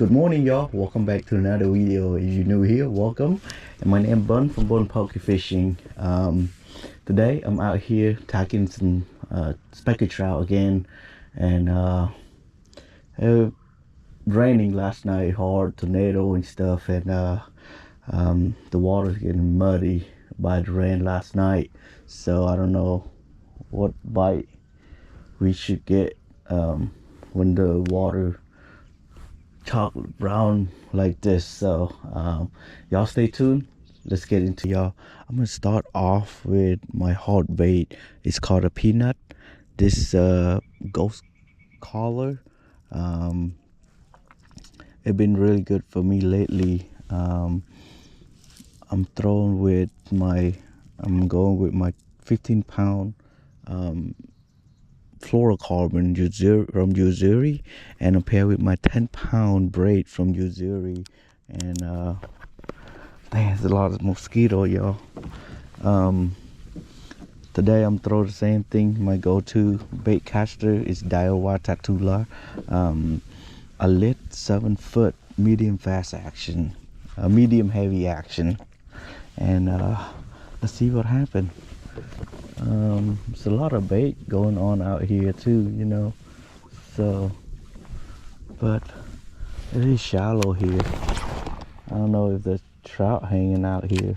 Good morning, y'all. Welcome back to another video. If you're new here, welcome. And my name is Bun from Bun Poke Fishing. Today I'm out here tagging some speckled trout again, and it raining last night, hard tornado and stuff, and the water's getting muddy by the rain last night. So I don't know what bite we should get when the water chocolate brown like this. So y'all stay tuned. Let's get into y'all. I'm gonna start off with my hard bait. It's called a peanut. This ghost collar. It's been really good for me lately. I'm going with my 15-pound fluorocarbon from Uzuri, and I'm paired with my 10-pound braid from Uzuri. And there's a lot of mosquito, y'all. Today I'm throwing the same thing. My go-to bait caster is Daiwa Tatula, a lit 7-foot medium fast action, medium heavy action, and let's see what happened. There's a lot of bait going on out here too, you know, so, but it is shallow here. I don't know if there's trout hanging out here.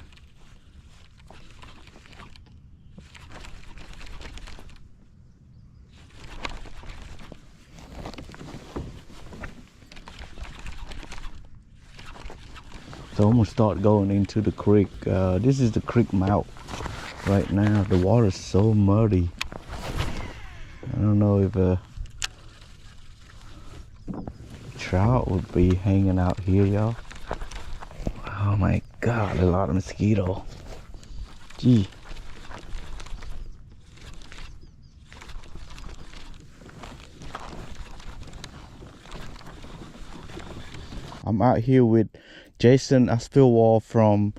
So I'm gonna start going into the creek. This is the creek mouth right now. The water is so muddy. I don't know if a trout would be hanging out here, y'all. Oh my god, a lot of mosquito. Gee. I'm out here with Jason Aspiwell from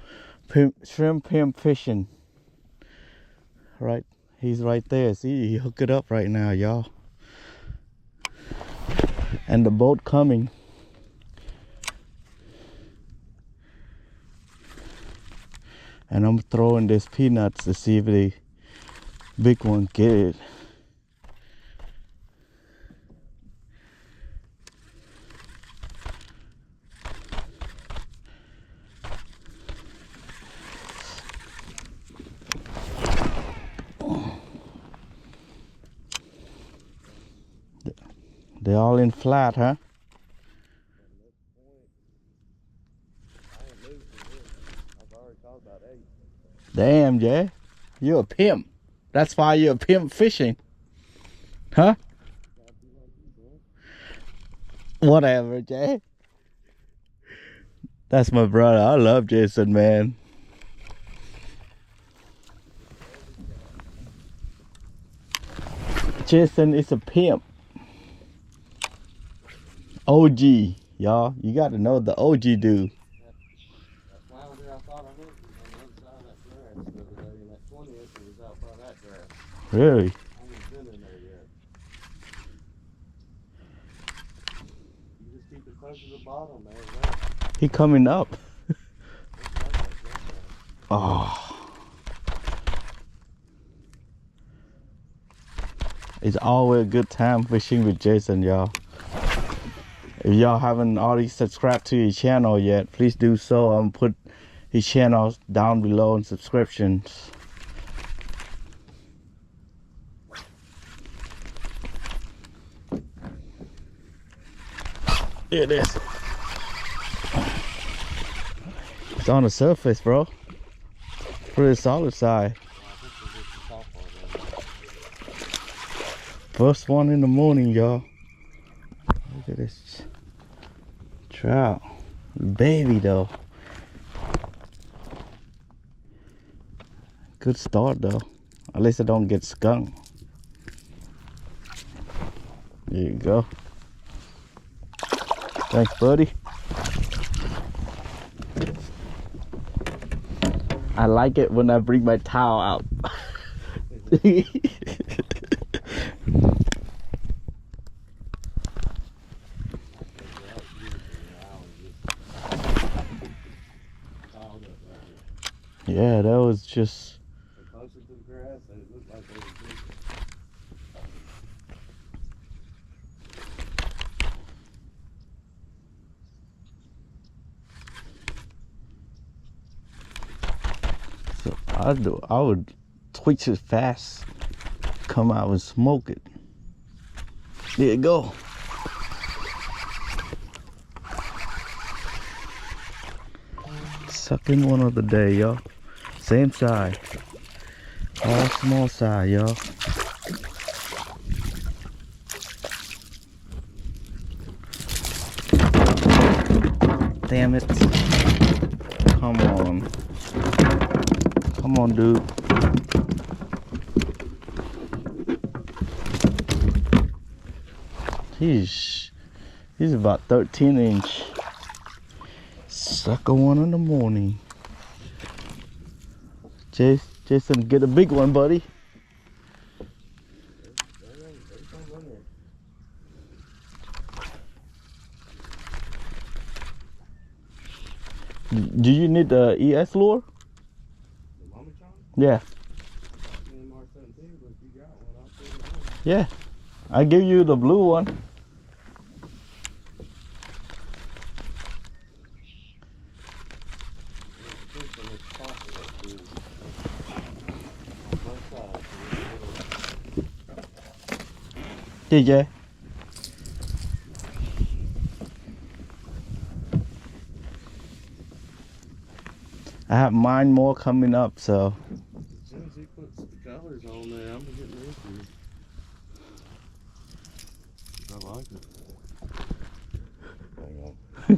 Shrimp Pimp Fishing. Right, he's right there. See, he hooked it up right now, y'all. And the boat coming. And I'm throwing these peanuts to see if the big one get it. They're all in flat, huh? Damn, Jay. You're a pimp. That's why you're a pimp fishing. Huh? Whatever, Jay. That's my brother. I love Jason, man. Jason is a pimp. OG, y'all. You got to know the OG dude. Really? He coming up. Oh. It's always a good time fishing with Jason, y'all. If y'all haven't already subscribed to his channel yet, please do so. I'm gonna put his channel down below in subscriptions. Here it is. It's on the surface, bro. Pretty solid side. First one in the morning, y'all. Look at this trout. Baby though. Good start though. At least I don't get skunked. There you go. Thanks, buddy. I like it when I bring my towel out. Yeah, that was just. Closer to the grass, and it looked like they were big. So I would twitch it fast, come out and smoke it. There you go. Second one of the day, y'all. Same size. All small size, y'all. Damn it. Come on. Come on, dude. He's about 13-inch. Second one in the morning. Jason, get a big one, buddy. Do you need the ES lure? The mommy chunk? Yeah. Yeah. I give you the blue one. DJ. I have mine more coming up, so. As soon as he puts the colors on there, I'm getting into it. I like it. Hang on. I'm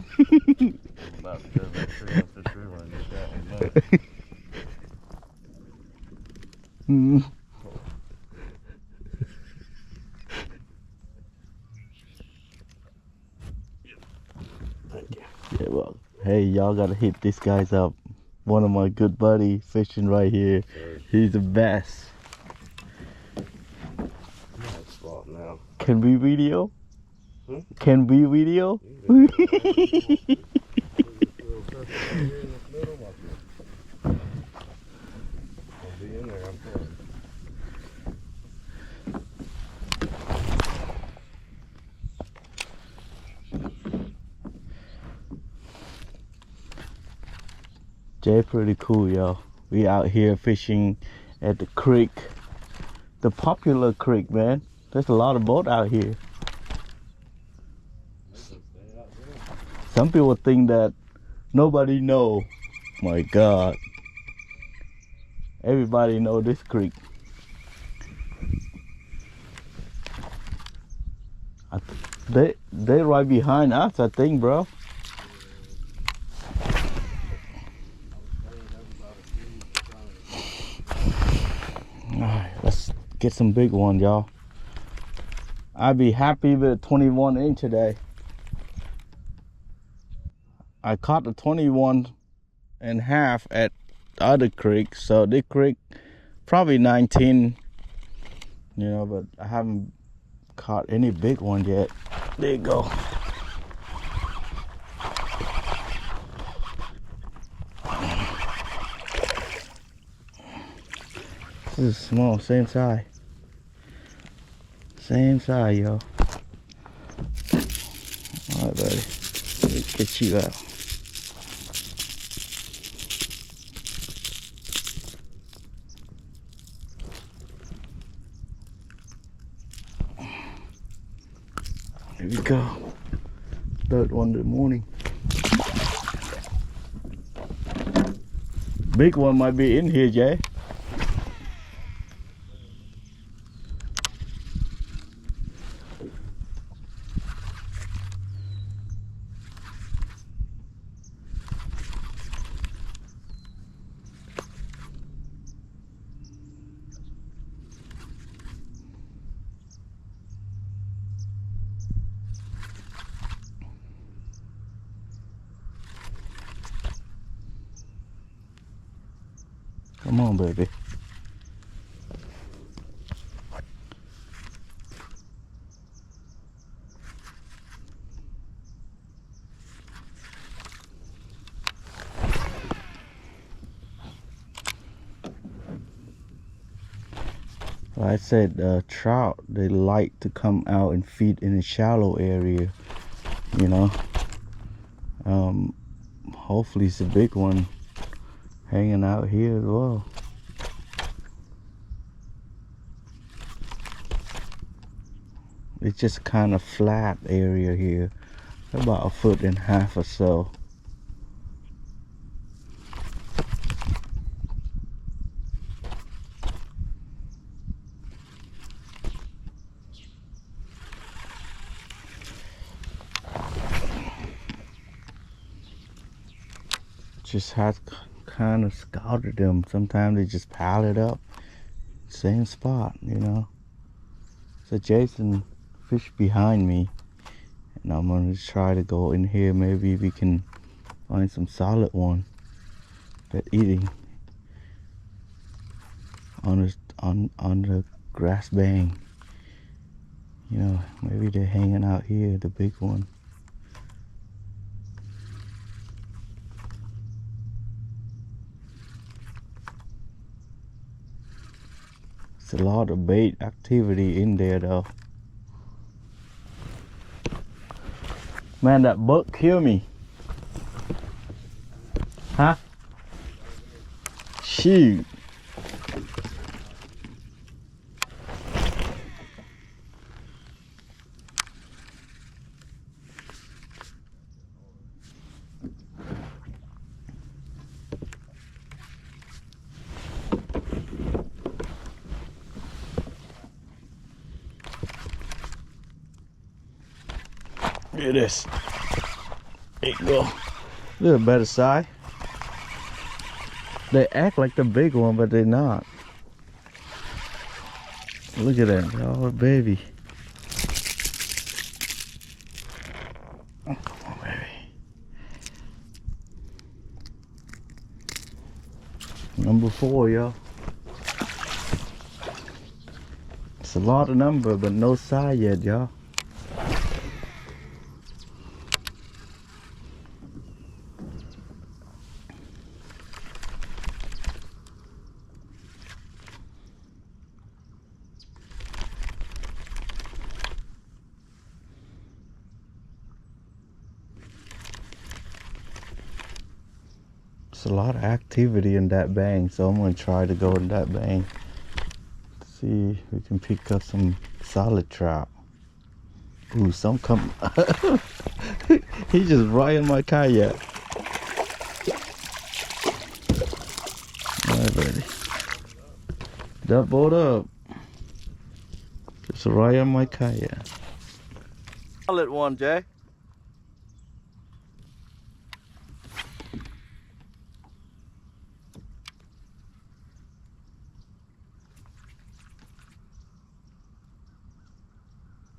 about to go back through this river and get that one low. Yeah, well, hey, y'all gotta hit these guys up. One of my good buddy fishing right here. He's the best. Nice spot now. Can we video? Hmm? Can we video? Jay, pretty cool, y'all. We out here fishing at the creek, the popular creek, man. There's a lot of boat out here. Some people think that nobody know. My God, everybody know this creek. They right behind us, I think, bro. Alright, let's get some big ones, y'all. I'd be happy with 21 inch today. I caught the 21 and a half at the other creek, so this creek probably 19, you know, but I haven't caught any big one yet. There you go. This is small, same size. Same size, yo. Alright, buddy. Let's get you out. Here we go. Third one in the morning. Big one might be in here, Jay. Come on, baby. Like I said, trout, they like to come out and feed in a shallow area, you know. Hopefully it's a big one hanging out here as well. It's just kind of flat area here, about 1.5 feet or so. Just have kind of scouted them. Sometimes they just pile it up, same spot, you know. So Jason fish behind me, and I'm gonna try to go in here. Maybe we can find some solid one that eating on the grass bank. You know, maybe they're hanging out here, the big one. It's a lot of bait activity in there though. Man, that buck killed me. Huh? Shoot. Look at this. There you go. A little better size. They act like the big one, but they're not. Look at that. Oh, baby. Oh, come on, baby. Number 4, y'all. It's a lot of number, but no size yet, y'all. There's a lot of activity in that bank, so I'm gonna try to go in that bank to see if we can pick up some solid trout. Ooh, some come. He's just right in my kayak. Alright, buddy. That boat up. Just right on my kayak. Solid one, Jay.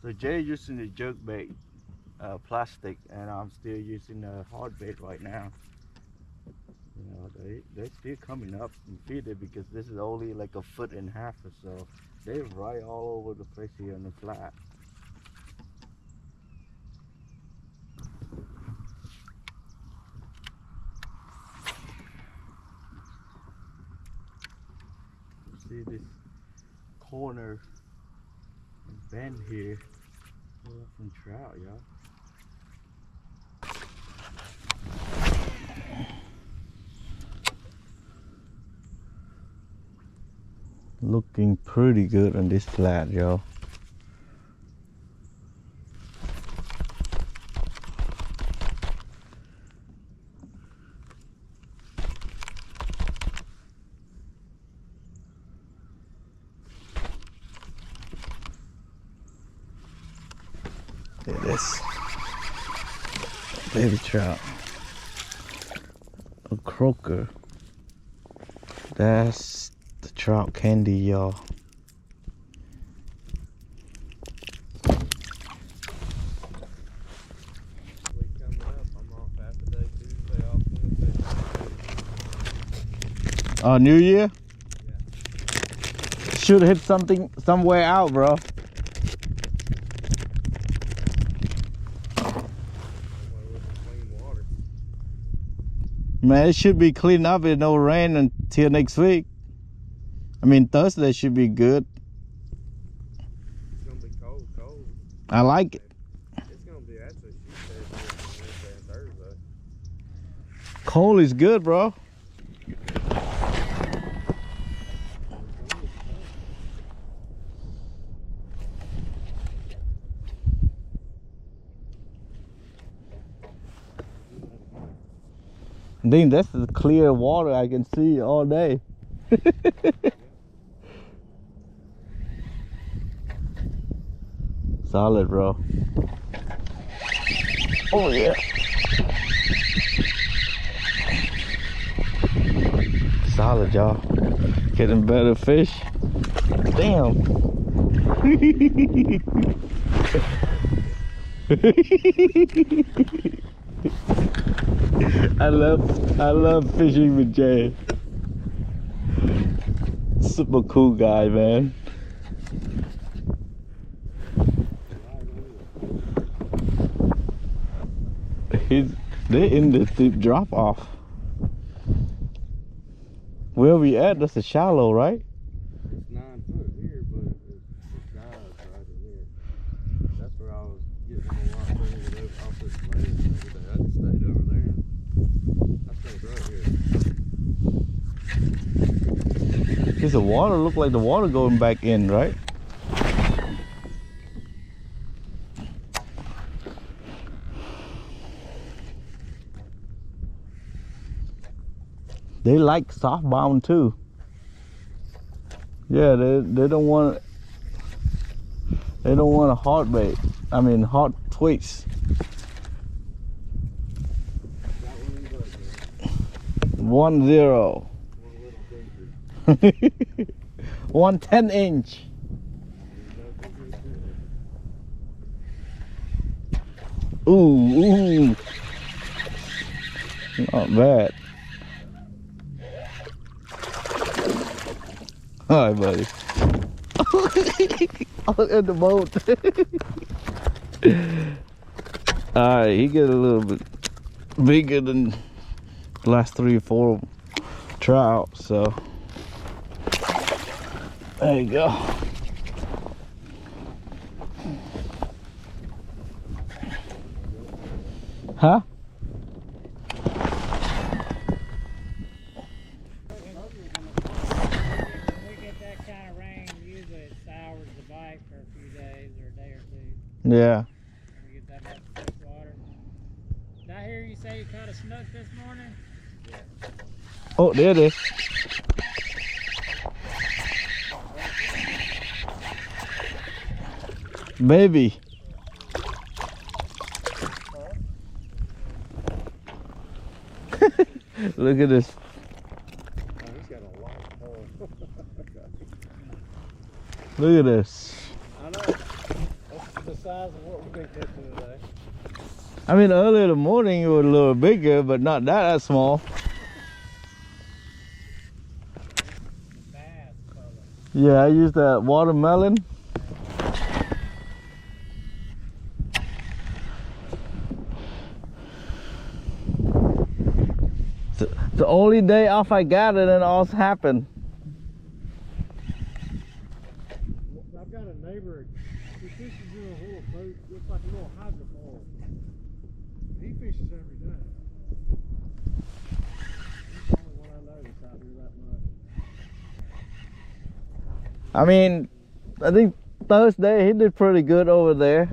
So Jay using the jerk bait, plastic, and I'm still using the hard bait right now. You know, they're still coming up and feed it because this is only like 1.5 feet or so. They're right all over the place here on the flat. See this corner and bend here. Some trout, y'all. Looking pretty good on this flat, y'all. Look at this baby trout, a croaker. That's the trout candy, y'all. New Year? Yeah. Should hit something somewhere out, bro. Man, it should be cleaned up with no rain until next week. I mean, Thursday should be good. I like it. It's gonna be actually shoot day for Wednesday and Thursday. Cold is good, bro. Dean, that's the clear water I can see all day. Solid, bro. Oh yeah. Solid, y'all. Getting better fish. Damn. I love fishing with Jay. Super cool guy, man. They're in the deep drop off. Where we at? That's a shallow, right? It's 9 foot here, but it dives right in here. That's where I was getting them a lot further off this land the other day. I just stayed over there. I stayed right here. Because the water look like the water going back in, right? They like soft bound too. Yeah, they don't want a hard bait. I mean hard twigs. 1-0. One 10-inch. Ooh. Not bad. Hi, buddy. Out in the boat. Alright, he get a little bit bigger than the last 3 or 4 trout, so there you go. Huh? Yeah. We get that much fresh water. Did I hear you say you caught a snook this morning? Yeah. Oh, there it is. Baby. Look at this. Oh, he's got a long pole. Look at this. I know. That's the size of what we've been catching today. I mean, earlier in the morning it was a little bigger, but not that small. Bass color. Yeah, I used that watermelon. The only day off I got it and all happened. I've got a neighbor, he fishes in a little boat, looks like a little hydrofoil. He fishes every day. He's the only one I notice out here that much. I mean, I think Thursday he did pretty good over there.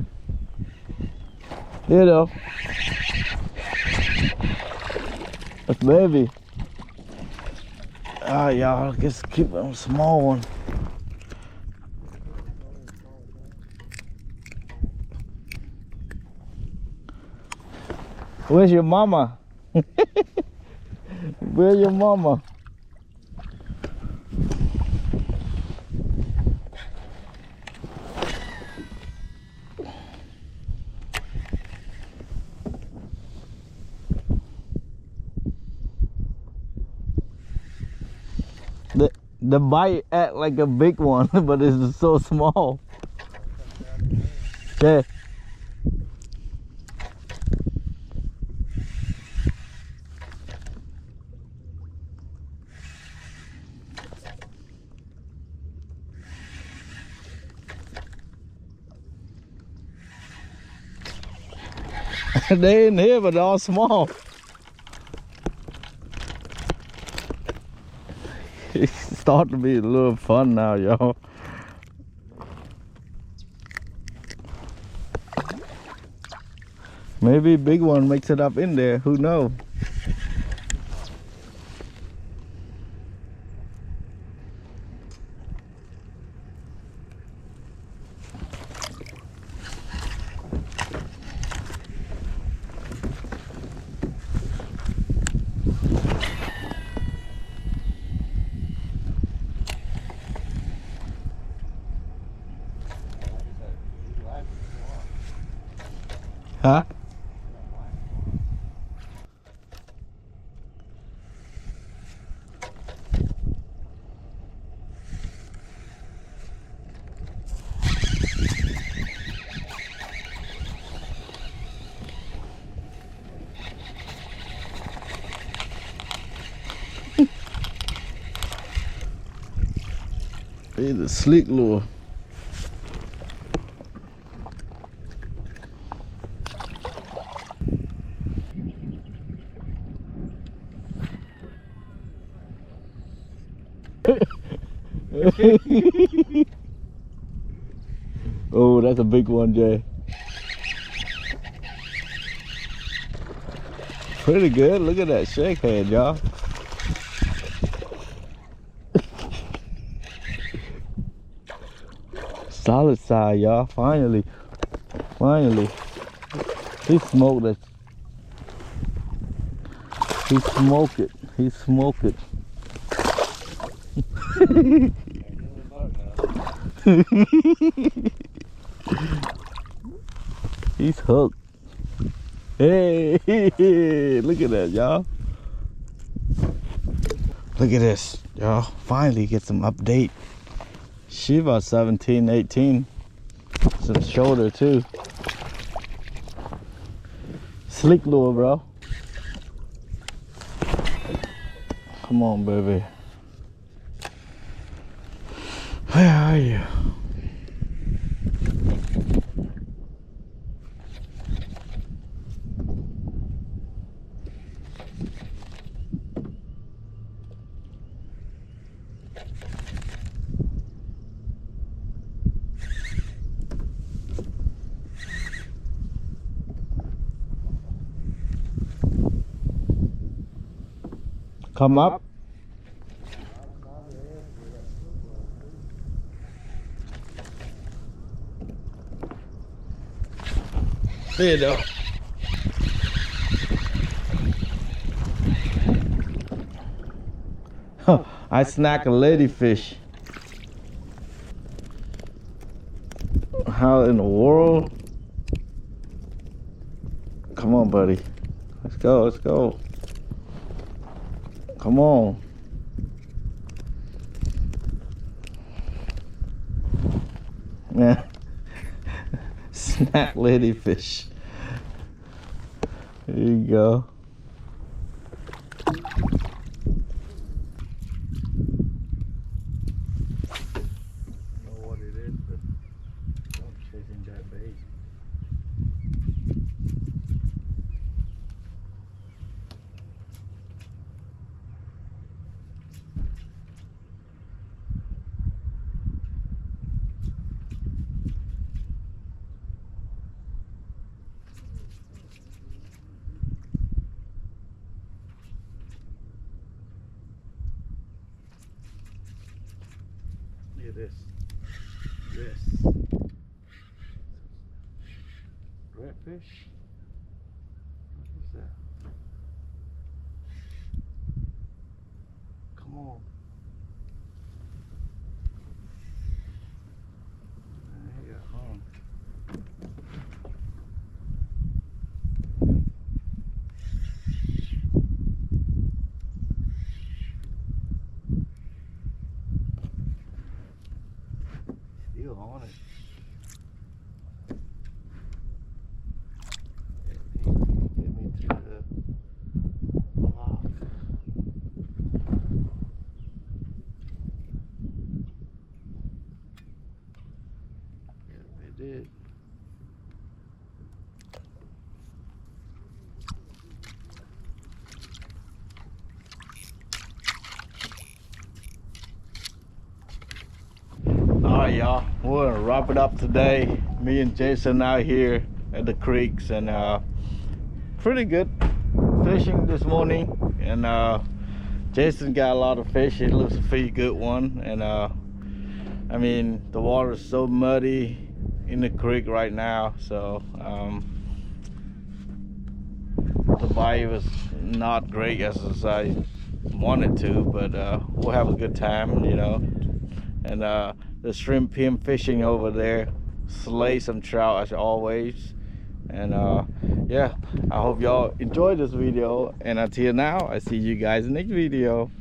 You know. That's baby. Ah, y'all, just keep a small one. Where's your mama? Where's your mama? The bite act like a big one, but it's so small. Yeah. They in here, but they're all small. It's starting to be a little fun now, y'all. Maybe a big one makes it up in there. Who knows? Huh? It's a slick lure. Oh, that's a big one, Jay. Pretty good. Look at that shake head, y'all. Solid side, y'all. Finally. He smoked it. He smoked it. He's hooked. Hey, look at that, y'all. Look at this, y'all. Finally get some update. She about 17, 18. Some shoulder too. Slick lure, bro. Come on, baby. Where are you? Come up. There you go. I snack a ladyfish. How in the world? Come on, buddy. Let's go. Come on. Yeah. Snack ladyfish. There you go. Know what it is, but I'm chasing that bait. Look at this. Redfish? What is that? Come on. There you go. Still on it. Get me through the block. y'all, we're gonna wrap it up today. Me and Jason out here at the creeks, and pretty good fishing this morning. And Jason got a lot of fish. It looks a pretty good one. And I mean, the water is so muddy in the creek right now, so the bite was not great as I wanted to, but we'll have a good time, you know. And the shrimp pin fishing over there slay some trout as always. And yeah, I hope y'all enjoyed this video, and until now, I see you guys in the next video.